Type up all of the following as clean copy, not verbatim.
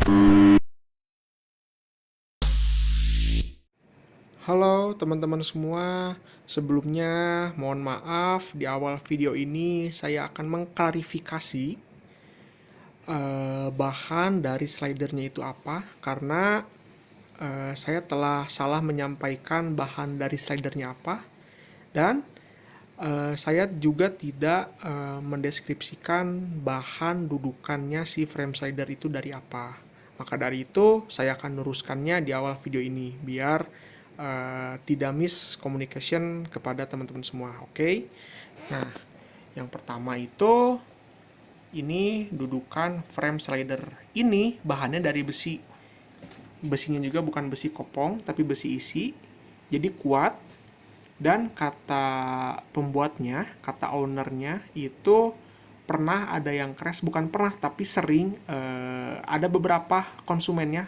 Halo teman-teman semua, sebelumnya mohon maaf di awal video ini saya akan mengklarifikasi bahan dari slidernya itu apa, karena saya telah salah menyampaikan bahan dari slidernya apa, dan saya juga tidak mendeskripsikan bahan dudukannya si frame slider itu dari apa. Maka dari itu saya akan luruskannya di awal video ini biar tidak miscommunication kepada teman-teman semua. Oke. Nah, yang pertama itu ini dudukan frame slider. Ini bahannya dari besi. Besinya juga bukan besi kopong tapi besi isi. Jadi kuat. Dan kata pembuatnya, kata ownernya itu pernah ada yang crash, bukan pernah tapi sering ada beberapa konsumennya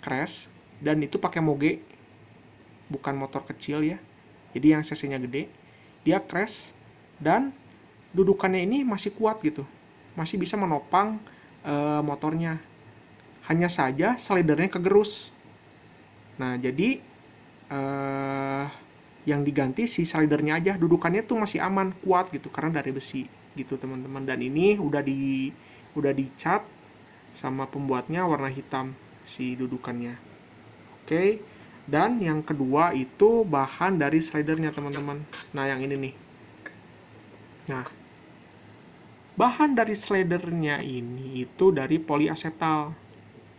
crash, dan itu pakai moge, bukan motor kecil ya, jadi yang cc-nya gede. Dia crash dan dudukannya ini masih kuat gitu, masih bisa menopang motornya, hanya saja slidernya kegerus. Nah jadi yang diganti si slidernya aja, dudukannya tuh masih aman, kuat gitu karena dari besi gitu teman-teman. Dan ini udah dicat sama pembuatnya warna hitam si dudukannya. Oke. Dan yang kedua itu bahan dari slidernya teman-teman. Nah yang ini nih. Nah bahan dari slidernya ini itu dari poliasetal,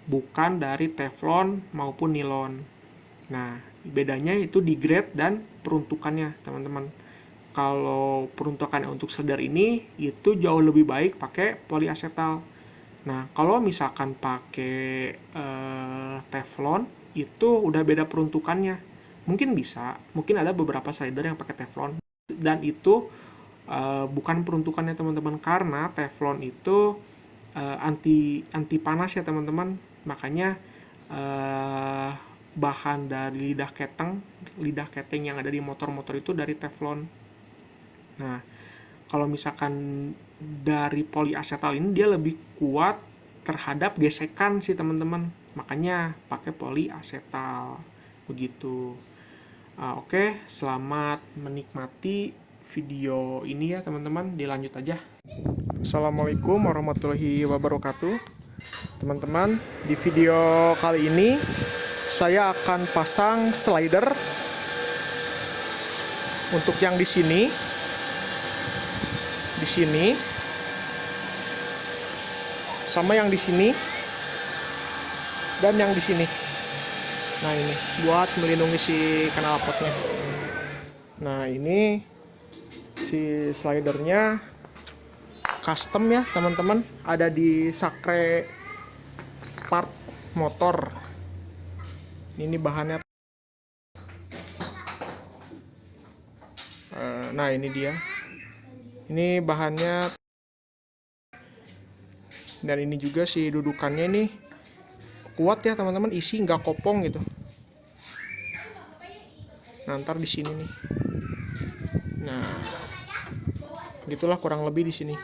bukan dari teflon maupun nilon. Nah, bedanya itu di grade dan peruntukannya, teman-teman. Kalau peruntukannya untuk slider ini itu jauh lebih baik pakai poliasetal. Nah, kalau misalkan pakai teflon itu udah beda peruntukannya. Mungkin bisa, mungkin ada beberapa slider yang pakai teflon dan itu bukan peruntukannya teman-teman, karena teflon itu anti panas ya teman-teman. Makanya bahan dari lidah keteng yang ada di motor-motor itu dari teflon. Nah, kalau misalkan dari poliasetal ini dia lebih kuat terhadap gesekan sih teman-teman. Makanya pakai poliasetal begitu. Oke, selamat menikmati video ini ya teman-teman. Dilanjut aja. Assalamualaikum warahmatullahi wabarakatuh. Teman-teman, di video kali ini saya akan pasang slider untuk yang di sini, sama yang di sini, dan yang di sini. Nah ini buat melindungi si knalpotnya. Nah ini si slidernya custom ya teman-teman, ada di sakre part motor. Ini bahannya. Nah ini dia. Ini bahannya. Dan ini juga si dudukannya ini kuat ya teman-teman, isi nggak kopong gitu. Nah ntar di sini nih. Nah gitulah kurang lebih di sini.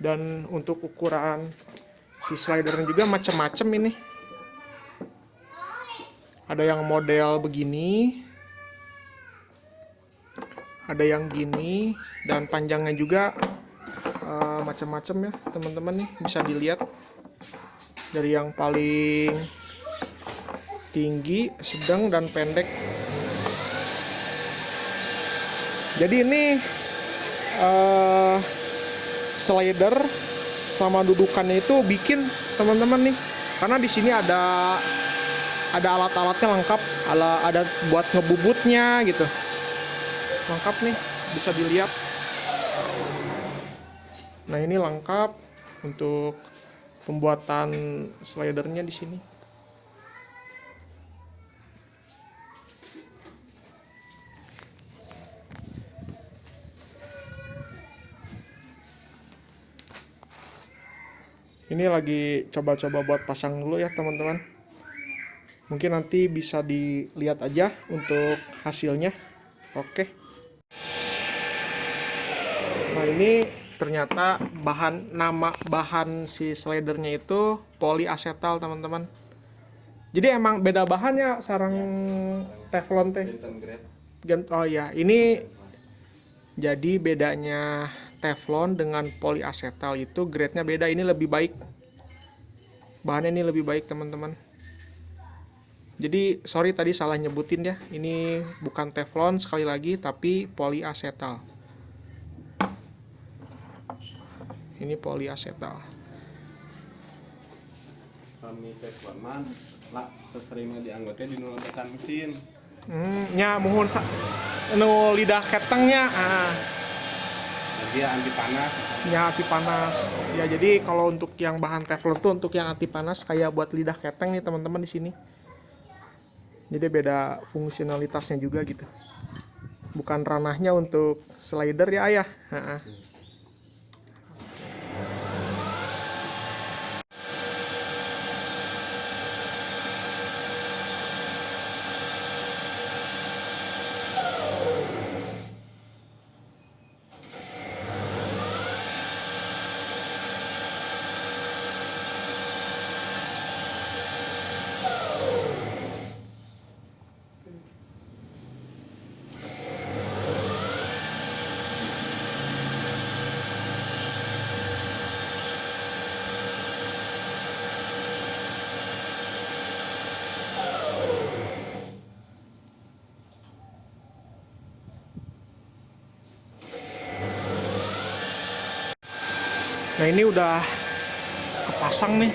Dan untuk ukuran si slidernya juga macam-macam ini. Ada yang model begini, ada yang gini, dan panjangnya juga macam-macam ya teman-teman nih, bisa dilihat dari yang paling tinggi, sedang, dan pendek. Jadi ini slider sama dudukannya itu bikin teman-teman nih, karena di sini ada alat-alatnya lengkap, ada buat ngebubutnya gitu, lengkap nih, bisa dilihat. Nah ini lengkap untuk pembuatan slidernya di sini. Ini lagi coba-coba buat pasang dulu ya teman-teman. Mungkin nanti bisa dilihat aja untuk hasilnya. Oke. Nah ini ternyata nama bahan si slidernya itu poliasetal teman-teman. Jadi emang beda bahannya sarang teflon teh. Oh ya, ini jadi bedanya teflon dengan poliasetal itu grade-nya beda. Ini lebih baik. Bahannya ini lebih baik teman-teman. Jadi sorry tadi salah nyebutin ya. Ini bukan teflon sekali lagi tapi poliasetal. Ini poliasetal. Kami teflon man lah seseringnya dianggotnya di ledakan mesin. Nya muhun nu lidah ketengnya. Dia anti panas. Ya anti panas. Ya jadi kalau untuk yang bahan teflon tuh untuk yang anti panas kayak buat lidah keteng nih teman-teman di sini. Jadi beda fungsionalitasnya juga gitu. Bukan ranahnya untuk slider ya ayah. Nah ini udah kepasang nih,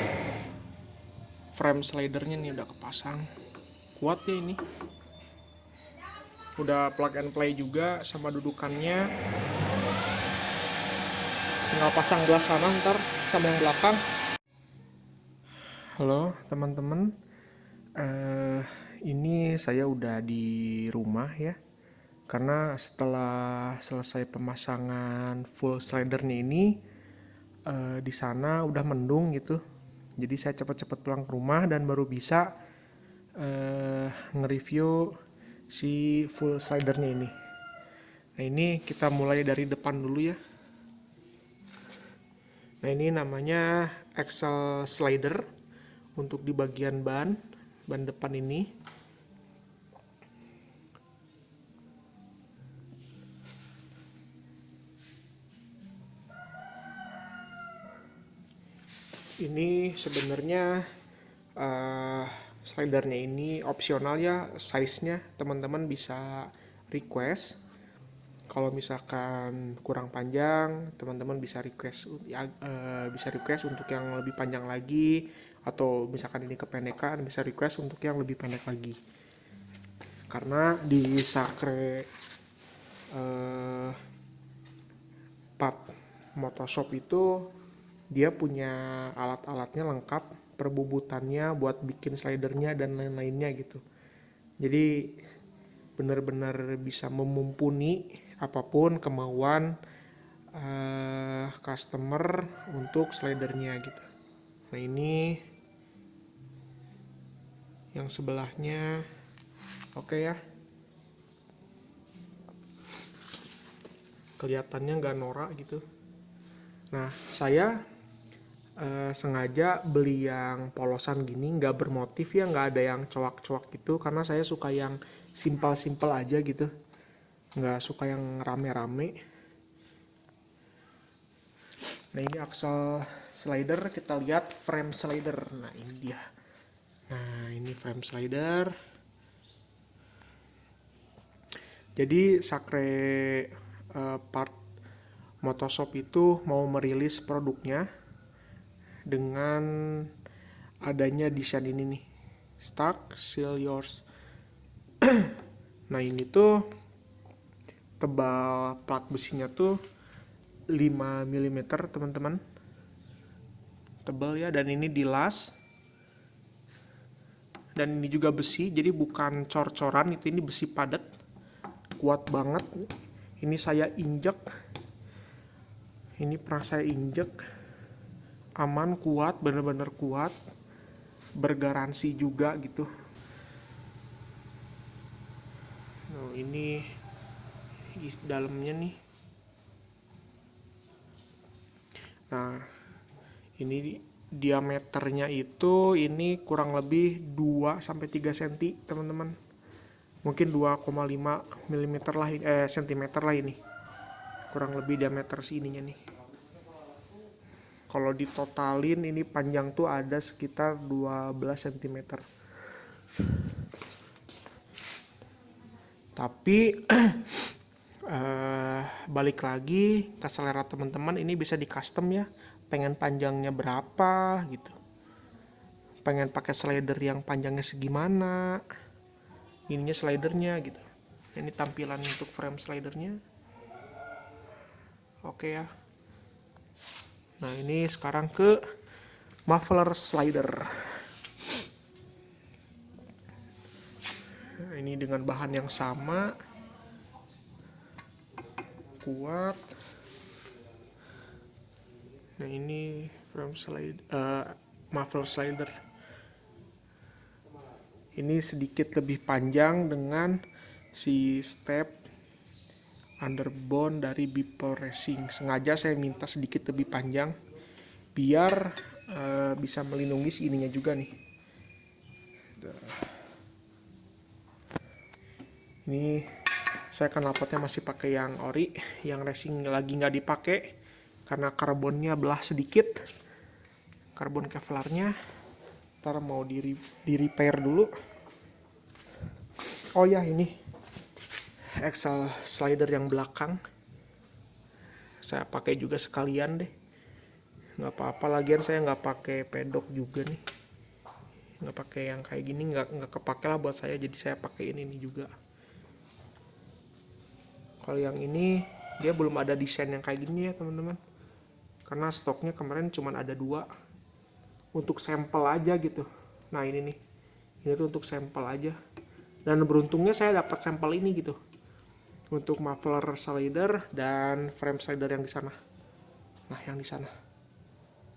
frame slidernya nih udah kepasang, kuat ya ini. Udah plug and play juga sama dudukannya. Tinggal pasang gelas sana ntar sama yang belakang. Halo teman-teman, ini saya udah di rumah ya. Karena setelah selesai pemasangan full slidernya ini, di sana udah mendung gitu. Jadi saya cepet-cepet pulang ke rumah dan baru bisa nge-review si full slidernya ini. Nah ini kita mulai dari depan dulu ya. Nah ini namanya axle slider untuk di bagian ban depan ini. Ini sebenarnya slidernya ini opsional ya, size-nya teman-teman bisa request. Kalau misalkan kurang panjang, teman-teman bisa request untuk yang lebih panjang lagi, atau misalkan ini kependekan bisa request untuk yang lebih pendek lagi. Karena di Sakre Pub Motoshop itu dia punya alat-alatnya lengkap, perbubutannya buat bikin slidernya dan lain-lainnya gitu. Jadi benar-benar bisa memumpuni apapun kemauan customer untuk slidernya gitu. Nah ini yang sebelahnya oke ya. Kelihatannya nggak norak gitu. Nah saya sengaja beli yang polosan gini, nggak bermotif ya, nggak ada yang coak-coak gitu, karena saya suka yang simpel-simpel aja gitu, nggak suka yang rame-rame. Nah ini axle slider, kita lihat frame slider. Nah ini dia. Nah ini frame slider. Jadi Sakre Part Motoshop itu mau merilis produknya dengan adanya desain ini nih, Stark Seal Yours. Nah ini tuh tebal plat besinya tuh 5 mm teman-teman, tebal ya, dan ini dilas, dan ini juga besi, jadi bukan cor-coran, itu ini besi padat, kuat banget. Ini saya injek, ini pernah saya injek, aman, kuat, bener-bener kuat, bergaransi juga gitu. Nah ini dalamnya nih, Nah, ini diameternya itu ini kurang lebih 2-3 cm, teman-teman. Mungkin 2,5 mm lah, cm lah ini. Kurang lebih diameter ininya nih. Kalau ditotalin ini panjang tuh ada sekitar 12 cm. Tapi balik lagi ke selera teman-teman, ini bisa di custom ya. Pengen panjangnya berapa gitu. Pengen pakai slider yang panjangnya segimana. Ininya slidernya gitu. Ini tampilan untuk frame slidernya. Oke ya. Nah, ini sekarang ke muffler slider. Nah, ini dengan bahan yang sama, kuat. Nah, ini frame muffler slider. Ini sedikit lebih panjang dengan si step underbone dari Bipol Racing. Sengaja saya minta sedikit lebih panjang biar bisa melindungi si ininya juga nih. Ini saya knalpotnya masih pakai yang ori, yang racing lagi nggak dipakai karena karbonnya belah sedikit, karbon kevlarnya. Ntar mau di repair dulu. Oh ya, ini axle slider yang belakang saya pakai juga sekalian deh, nggak apa-apa. Lagian saya nggak pakai pedok juga nih, nggak pakai yang kayak gini, nggak kepake lah buat saya, jadi saya pakein ini juga. Kalau yang ini dia belum ada desain yang kayak gini ya teman-teman, karena stoknya kemarin cuma ada 2 untuk sampel aja gitu. Nah, ini nih, ini tuh untuk sampel aja, dan beruntungnya saya dapat sampel ini gitu untuk muffler slider dan frame slider yang di sana. Nah, yang di sana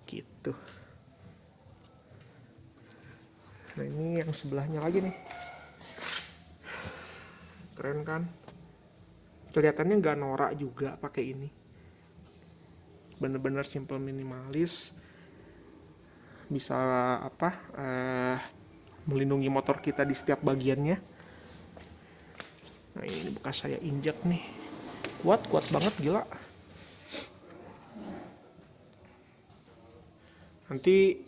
gitu. Nah, ini yang sebelahnya lagi nih, keren kan? Kelihatannya nggak norak juga pakai ini, bener-bener simple minimalis, bisa melindungi motor kita di setiap bagiannya. Nah, ini bekas saya injak nih, kuat banget, gila. Nanti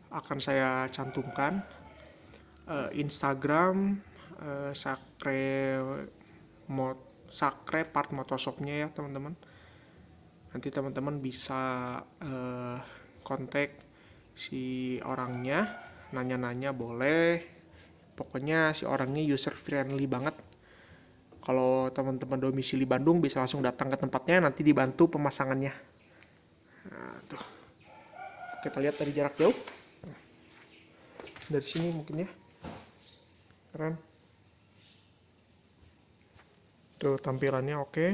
akan saya cantumkan Instagram Sakre Part Motoshopnya ya teman-teman. Nanti teman-teman bisa kontak si orangnya, nanya-nanya boleh. Pokoknya si orangnya user friendly banget. Kalau teman-teman domisili Bandung bisa langsung datang ke tempatnya, nanti dibantu pemasangannya. Nah, tuh. Kita lihat dari jarak jauh. Dari sini mungkin ya. Keren. Tuh tampilannya oke.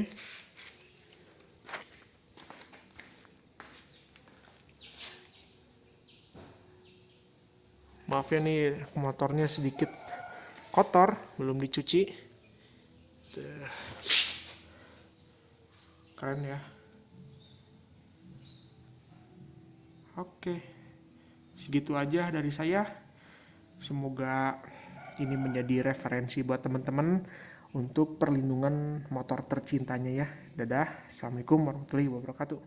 Maaf ya nih, motornya sedikit kotor, belum dicuci. Tuh. Keren ya. Oke, segitu aja dari saya. Semoga ini menjadi referensi buat teman-teman untuk perlindungan motor tercintanya ya. Dadah, assalamualaikum warahmatullahi wabarakatuh.